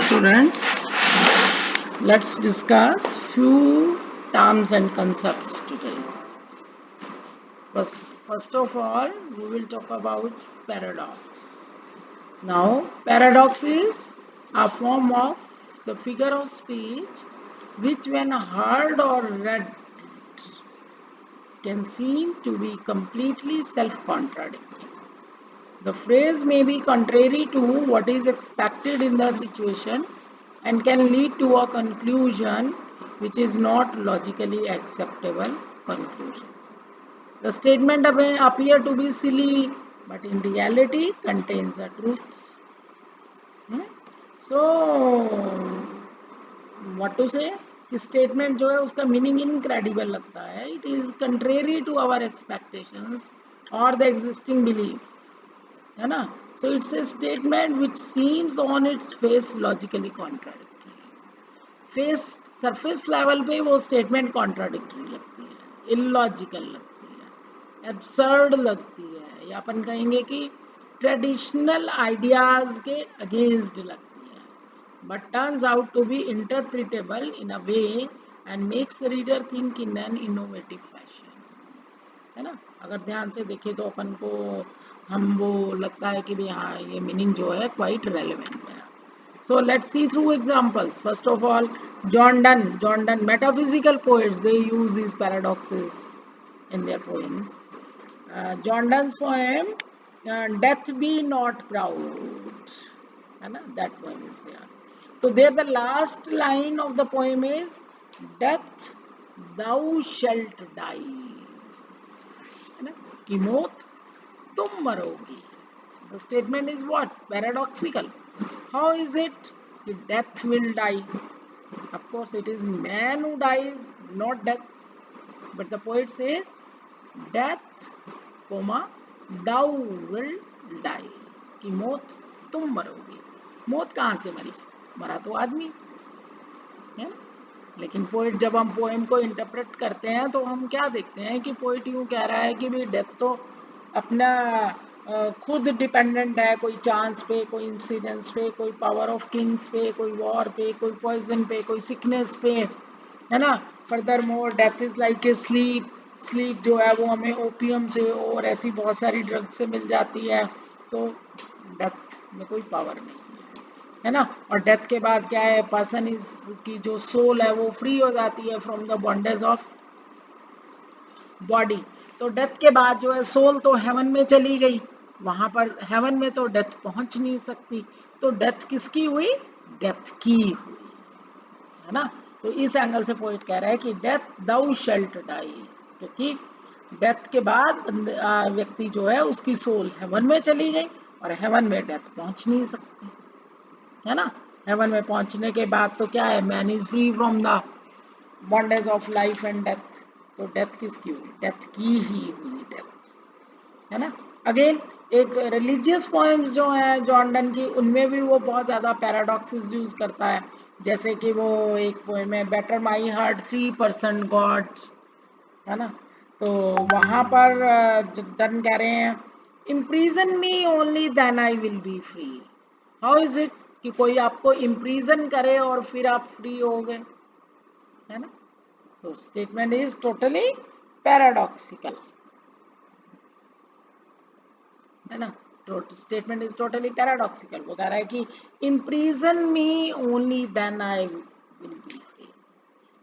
students, let's discuss few terms and concepts today. First of all, we will talk about paradox. Now, paradox is a form of the figure of speech which, when heard or read, can seem to be completely self-contradictory. The phrase may be contrary to what is expected in the situation and can lead to a conclusion which is not logically acceptable conclusion. The statement may appear to be silly, but in reality contains a truth. So, what to say? Statement जो है उसका meaning incredible लगता है. It is contrary to our expectations और the existing belief, है ना. So it's a statement which seems on its face logically contradictory. Face surface level पे वो स्टेटमेंट कॉन्ट्राडिक्टरी लगती है, इलॉजिकल लगती है, एब्सर्ड लगती है, या अपन कहेंगे कि ट्रेडिशनल आइडियाज के अगेंस्ट लगती है, but turns out to be interpretable in a way and makes the reader think in an innovative fashion, है ना. अगर ध्यान से देखें तो अपन को हम वो लगता है कि भाई हाँ ये मीनिंग जो है क्वाइट रेलेवेंट है. So let's see through examples. First of all, John Donne, metaphysical poets, they use these paradoxes in their poems. John Donne's poem, "Death Be Not Proud," है ना, that poem is there. So there the last line of the poem is, "Death, thou shalt die," है ना, कि मौत तुम मरोगी. The statement is what? Paradoxical. How is it that death will die? Of course, it is man who dies, not death. But the poet says, death, thou will die. कि मौत तुम मरोगी. मौत कहाँ से मरी? मरा तो आदमी है. लेकिन पोइट जब हम पोएम को इंटरप्रेट करते हैं तो हम क्या देखते हैं कि पोइट यूं कह रहा है कि भाई डेथ तो अपना खुद डिपेंडेंट है, कोई चांस पे, कोई इंसिडेंस पे, कोई पावर ऑफ किंग्स पे, कोई वॉर पे, कोई पॉइजन पे, कोई सिकनेस पे, है ना. Further more death is like a sleep. Sleep जो है वो हमें ओपियम से और ऐसी बहुत सारी ड्रग से मिल जाती है. तो डेथ में कोई पावर नहीं है ना. और डेथ के बाद क्या है, पर्सन इज की जो सोल है वो फ्री हो जाती है from the bondage of body. तो डेथ के बाद जो है सोल तो हेवन में चली गई, वहां पर हेवन में तो डेथ पहुंच नहीं सकती. तो डेथ किसकी हुई? डेथ की हुई, है ना. तो इस एंगल से पोइट कह रहा है कि डेथ दाउ शल्ट डाई, क्योंकि डेथ के बाद व्यक्ति जो है उसकी सोल हेवन में चली गई और हेवन में डेथ पहुंच नहीं सकती, है ना. हेवन में पहुंचने के बाद तो क्या है, man is free from the bondage of life and death. तो डेथ किसकी हुई? डेथ की ही हुई डेथ, है ना. अगेन एक रिलीजियस पोएम्स जो है जॉन डन की, उनमें भी वो बहुत ज़्यादा पैराडॉक्सेस यूज करता है. जैसे कि वो एक पोएम है, बेटर माई हार्ट 3% गॉड, है ना. तो वहां पर डन कह रहे हैं, imprison me only then I will be free. How is it कि कोई आपको इम्प्रीजन करे और फिर आप फ्री हो गए, है ना. तो स्टेटमेंट इज टोटली पैराडॉक्सिकल, है ना. Statement is totally paradoxical. वो कह रहा है कि imprison me only then I will be free.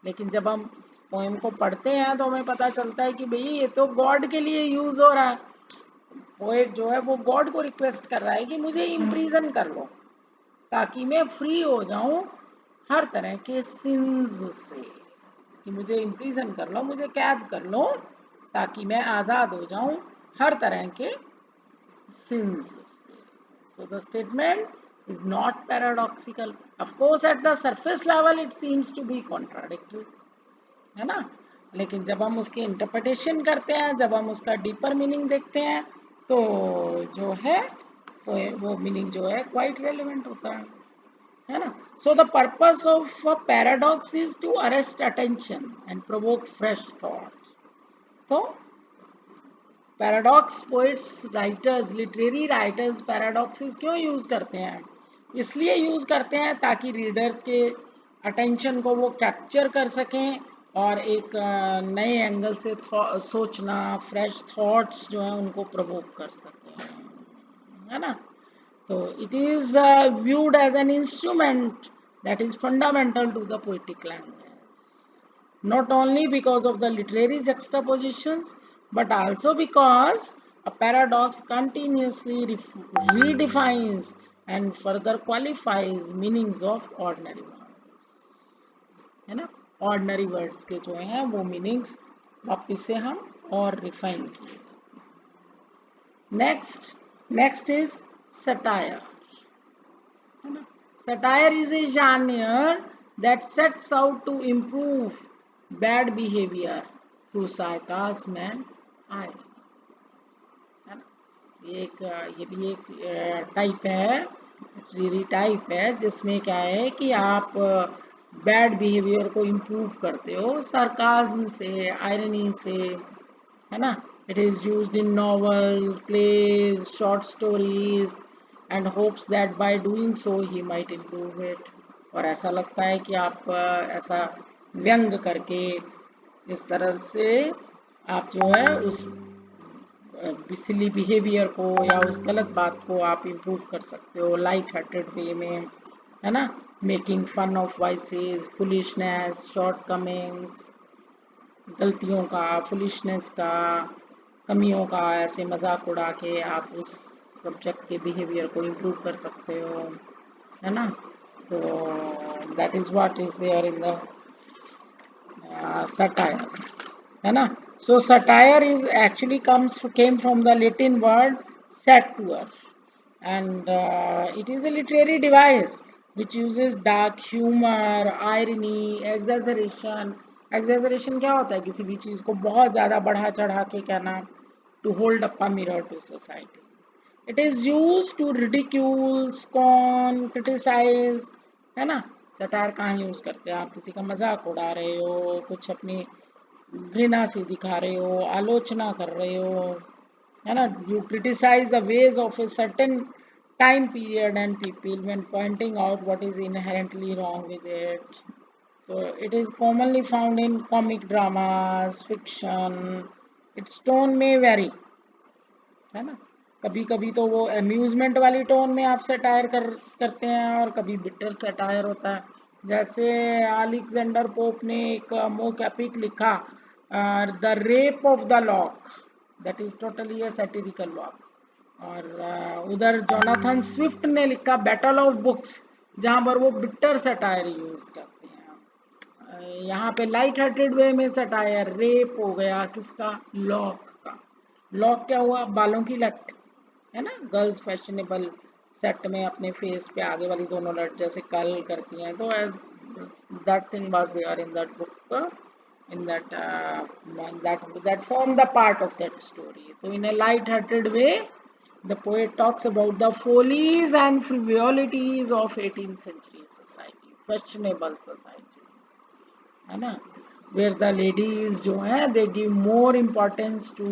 लेकिन जब हम पोएम को पढ़ते हैं तो हमें पता चलता है कि भाई ये तो गॉड के लिए यूज हो रहा है. पोएट जो है वो गॉड को रिक्वेस्ट कर रहा है कि मुझे इम्प्रीजन कर लो ताकि मैं फ्री हो जाऊं हर तरह के सिंस से. कि मुझे इम्प्रीजन कर लो, मुझे कैद कर लो ताकि मैं आज़ाद हो जाऊं हर तरह के सिंस से. So the statement is not paradoxical. Of course, at the surface level it seems to be contradictory, है ना. लेकिन जब हम उसकी इंटरप्रिटेशन करते हैं, जब हम उसका डीपर मीनिंग देखते हैं, तो जो है वो मीनिंग जो है क्वाइट रेलेवेंट होता है ना. So the purpose of a paradox is to arrest attention and provoke fresh thought. तो paradox poets, writers, literary writers paradoxes क्यों यूज करते हैं? इसलिए यूज करते हैं ताकि रीडर्स के अटेंशन को वो कैप्चर कर सकें और एक नए एंगल से सोचना, फ्रेश थॉट्स जो है उनको प्रवोक कर सकें, है ना। तो it is viewed as an instrument that is fundamental to the poetic language, not only because of the literary juxtapositions, but also because a paradox continuously redefines and further qualifies meanings of ordinary words, है ना। ordinary words के जो हैं वो meanings वापिस से हम और रिफाइन किए। नेक्स्ट इज satire, है ना। Satire is a genre that sets out to improve bad behavior through sarcasm and irony, है ना। ये भी एक टाइप है, लिटरेरी टाइप है, जिसमें क्या है कि आप बैड बिहेवियर को इम्प्रूव करते हो सार्काज्म से, आयरनी से, है ना। It is used in novels, plays, short stories and hopes that by doing so he might improve it. और ऐसा लगता है कि आप ऐसा व्यंग करके इस तरह से आप जो है उस सिली बिहेवियर को या उस गलत बात को आप इम्प्रूव कर सकते हो लाइट हार्टेड वे में, है ना। Making fun of vices, foolishness, shortcomings, गलतियों का, फुलिशनेस का, कमियों का ऐसे मजाक उड़ा के आप उस सब्जेक्ट के बिहेवियर को इम्प्रूव कर सकते हो, है ना। तो that is what is there in the satire, है ना। So satire is actually came from the Latin word satur, and it is a literary device which uses dark humor, irony, exaggeration. Exaggeration क्या होता है? किसी भी चीज को बहुत ज्यादा बढ़ा चढ़ा के कहना, to hold up a mirror to society. It is used to ridicule, scorn, criticize, है ना। सटायर कहाँ यूज करते हैं? आप किसी का मजाक उड़ा रहे हो, कुछ अपनी घृणा से दिखा रहे हो, आलोचना कर रहे हो, है ना। You criticise the ways of a certain time period and people when pointing out what is inherently wrong with it. तो it is commonly found in comic dramas, fiction. Its tone may vary, है ना। कभी कभी तो वो amusement वाली tone में आप सटायर करते हैं और कभी बिटर सटायर होता है। जैसे अलेक्जेंडर पोप ने एक मोक एपिक लिखा, the rape of the lock, that is totally a satirical work. और उधर जोनाथन स्विफ्ट ने लिखा बैटल ऑफ बुक्स, जहां पर वो बिटर सटायर यूज करते हैं। यहाँ पे लाइट हार्टेड वे में सटायर, रेप हो गया किसका? लॉक का। लॉक क्या हुआ? बालों की लट, है ना। गर्ल्स फैशनेबल सेट में अपने फेस पे आगे वाली दोनों लट जैसे कर्ल करती हैं, तो that thing was there in that book, in that form the part of that story. So in a light hearted way the poet talks about the follies and frivolities of 18th century society, fashionable society, है ना। where the ladies जो हैं they give more importance to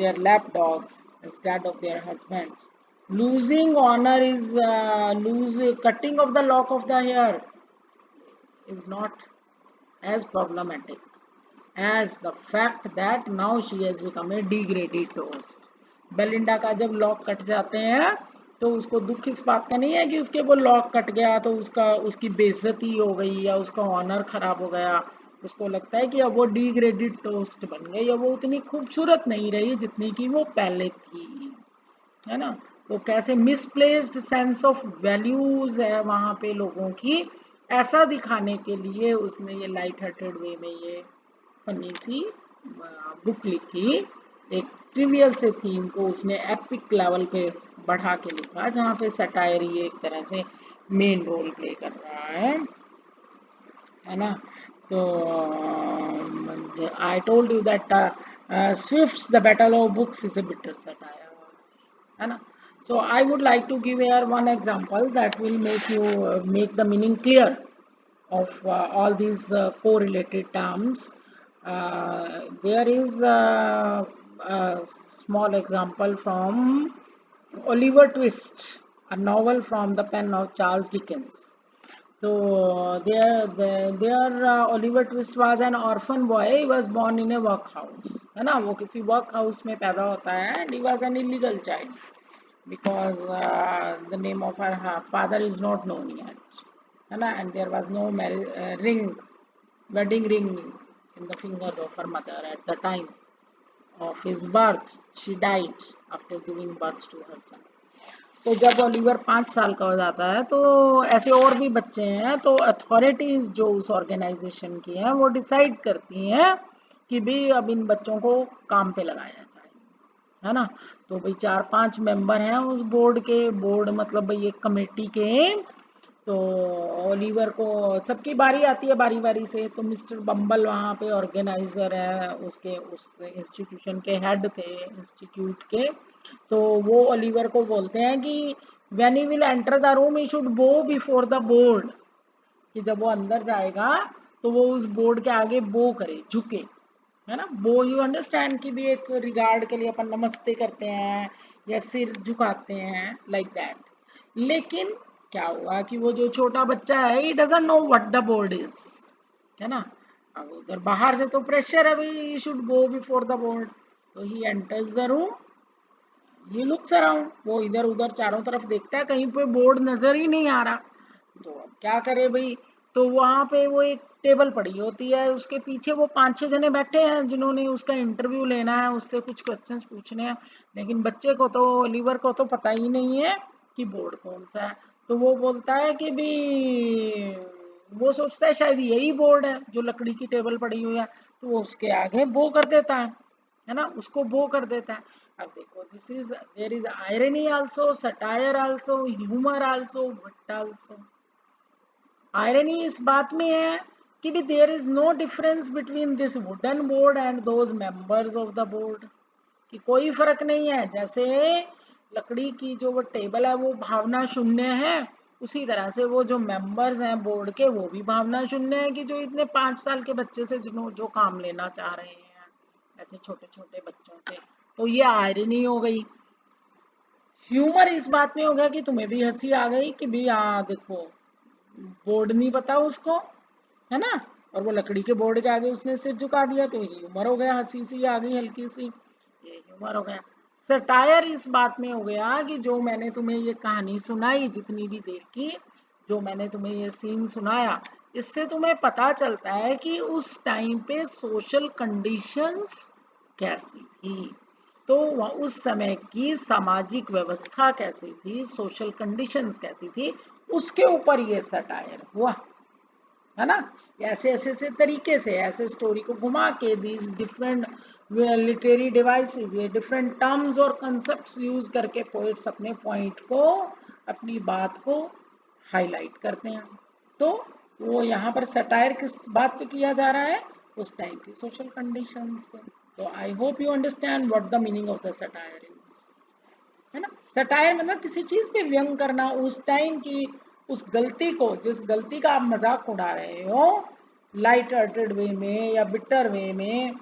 their lap dogs instead of their husbands. Losing honor is cutting of the lock of the hair is not as problematic as the fact that now she has become a degraded toast. Belinda का जब lock cut जाते हैं तो उसको दुख इस बात का नहीं है कि उसके वो लॉक कट गया तो उसकी बेइज्जती हो गई या उसका ऑनर खराब हो गया। उसको लगता है कि अब वो डिग्रेडेड टोस्ट बन गई, अब वो उतनी खूबसूरत नहीं रही जितनी कि वो पहले थी, है ना। तो कैसे मिसप्लेस्ड सेंस ऑफ वैल्यूज है वहां पे लोगों की, ऐसा दिखाने के लिए उसने ये लाइट हार्टेड वे में ये फनी सी बुक लिखी। एक ट्रिवियल से थीम को उसने एपिक लेवल पे बढ़ा के लिखा, जहाँ पे सटायर ये एक तरह से मेन रोल प्ले कर रहा है ना। तो I told you that Swift's the battle of books is a bitter satire, है ना। So I would like to give here one example that will make you make the meaning clear of all these correlated terms. There is a small example from Oliver Twist. a novel from the pen of Charles Dickens. So there Oliver Twist was an orphan boy. He was born in a workhouse, है ना, वो किसी workhouse में पैदा होता है, and he was an illegal child because the name of her father is not known yet, है ना, and there was no wedding ring in the fingers of her mother at the time of his birth. She died after giving birth to her son. तो जब Oliver 5 साल का हो जाता है तो ऐसे और भी बच्चे हैं, तो अथॉरिटीज जो उस ऑर्गेनाइजेशन की हैं वो डिसाइड करती हैं कि भी अब इन बच्चों को काम पे लगाया जाए, है ना। तो भाई 4-5 मेंबर हैं उस बोर्ड के, बोर्ड मतलब भाई एक कमेटी के। तो ओलिवर को सबकी बारी आती है बारी बारी से, तो मिस्टर बम्बल वहाँ पे ऑर्गेनाइजर है, उसके उस इंस्टीट्यूशन के हेड थे इंस्टीट्यूट के। तो वो ओलिवर को बोलते हैं कि when he will enter the room he should बो बिफोर द बोर्ड, कि जब वो अंदर जाएगा तो वो उस बोर्ड के आगे बो करे, झुके, है ना। बो यू अंडरस्टैंड कि भी एक रिगार्ड के लिए अपन नमस्ते करते हैं या सिर झुकाते हैं, लाइक दैट। लेकिन क्या हुआ कि वो जो छोटा बच्चा है, he doesn't know what the board is, है ना। अब उधर बाहर से तो प्रेशर है भाई, he should go before the board. तो he enters the room, he looks around, वो इधर उधर चारों तरफ देखता है, कहीं पे बोर्ड नजर ही नहीं आ रहा। तो अब क्या करे भाई, तो वहां पे वो एक टेबल पड़ी होती है, उसके पीछे वो 5-6 जने बैठे हैं जिन्होंने उसका इंटरव्यू लेना है, उससे कुछ क्वेश्चंस पूछने हैं। लेकिन बच्चे को तो, ओलिवर को तो पता ही नहीं है कि बोर्ड कौन सा है। तो वो बोलता है कि भी वो सोचता है शायद यही बोर्ड है जो लकड़ी की टेबल पड़ी हुई है, तो वो उसके आगे बो कर देता है ना, उसको बो कर देता है। अब देखो, this is, there is irony also, satire also, humour also, wit also. Irony इस बात में है कि भी there is no difference between this wooden board and those members of the board, कि कोई फर्क नहीं है। जैसे लकड़ी की जो वो टेबल है वो भावना शून्य है, उसी तरह से वो जो मेंबर्स हैं बोर्ड के वो भी भावना शून्य है, कि जो इतने 5 साल के बच्चे से जिन्हों जो काम लेना चाह रहे हैं ऐसे छोटे छोटे बच्चों से। तो ये आयरनी हो गई। ह्यूमर इस बात में हो गया कि तुम्हें भी हंसी आ गई कि भी हाँ देखो, बोर्ड नहीं पता उसको, है ना, और वो लकड़ी के बोर्ड के आगे उसने सिर झुका दिया, तो ह्यूमर हो गया, हंसी सी आ गई हल्की सी, ये ह्यूमर हो गया। सटायर इस बात में हो गया कि जो मैंने तुम्हें ये कहानी सुनाई, जितनी भी देर की जो मैंने तुम्हें ये सीन सुनाया, इससे तुम्हें पता चलता है कि उस टाइम पे सोशल कंडीशंस कैसी थी। तो उस समय की सामाजिक व्यवस्था कैसी थी, सोशल कंडीशंस कैसी थी, उसके ऊपर ये सटायर हुआ, है ना। ऐसे ऐसे से तरीके से ऐसे स्टोरी को घुमा के दीज डिफरेंट लिटरेरी डिवाइसेस, ये डिफरेंट टर्म्स और कंसेप्ट्स यूज करके पोइट्स अपने पॉइंट को, अपनी बात को हाईलाइट करते हैं। तो वो यहाँ पर सटायर किस बात पे किया जा रहा है, उस टाइम की सोशल कंडीशंस पे। तो I hope you understand what the meaning of the satire is, है ना। सटायर मतलब किसी चीज पे व्यंग करना, उस टाइम की उस गलती को, जिस गलती का आप मजाक उड़ा रहे हो लाइट हार्टेड वे में या बिटर वे में,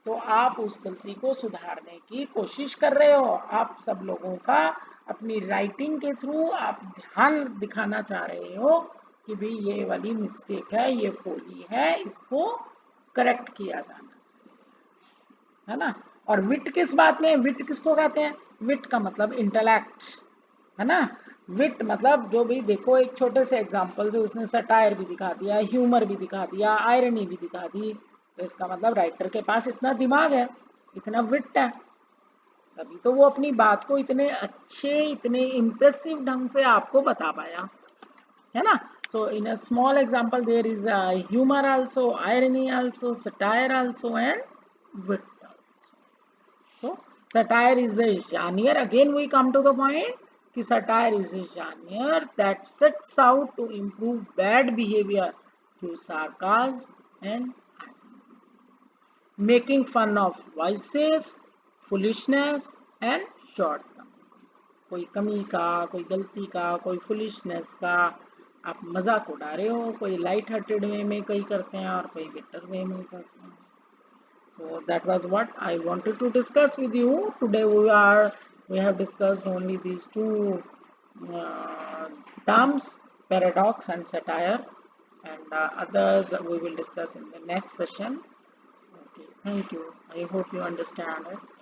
तो आप उस गलती को सुधारने की कोशिश कर रहे हो। आप सब लोगों का अपनी राइटिंग के थ्रू आप ध्यान दिखाना चाह रहे हो कि भाई ये वाली मिस्टेक है, ये फोली है, इसको करेक्ट किया जाना चाहिए, है ना। और विट किस बात में, विट किसको कहते हैं, विट का मतलब इंटेलेक्ट, है ना। विट मतलब जो भी देखो, एक छोटे से एग्जांपल से उसने सटायर भी दिखा दिया, ह्यूमर भी दिखा दिया, आयरनी भी दिखा दी, तो इसका मतलब राइटर के पास इतना दिमाग है, इतना विट है, तभी तो वो अपनी बात को इतने अच्छे, इतने इम्प्रेसिव ढंग से आपको बता पाया, है ना। So in a small example there is a humor also, irony also, satire also and wit also. So satire is a genre, again we come to the point कि satire is a genre that sets out to improve bad behavior through sarcasm and making fun of vices, foolishness and shortcomings. कोई कमी का, कोई गलती का, कोई foolishness का आप मजाक उड़ा रहे हो, कोई लाइट हार्टेड वे में कई करते हैं और कोई बिटर वे में करते हैं। So that was what I wanted to discuss with you today. We have discussed only these two uh, terms, paradox and satire, and others we will discuss in the next session. Okay, thank you. I hope you understand it.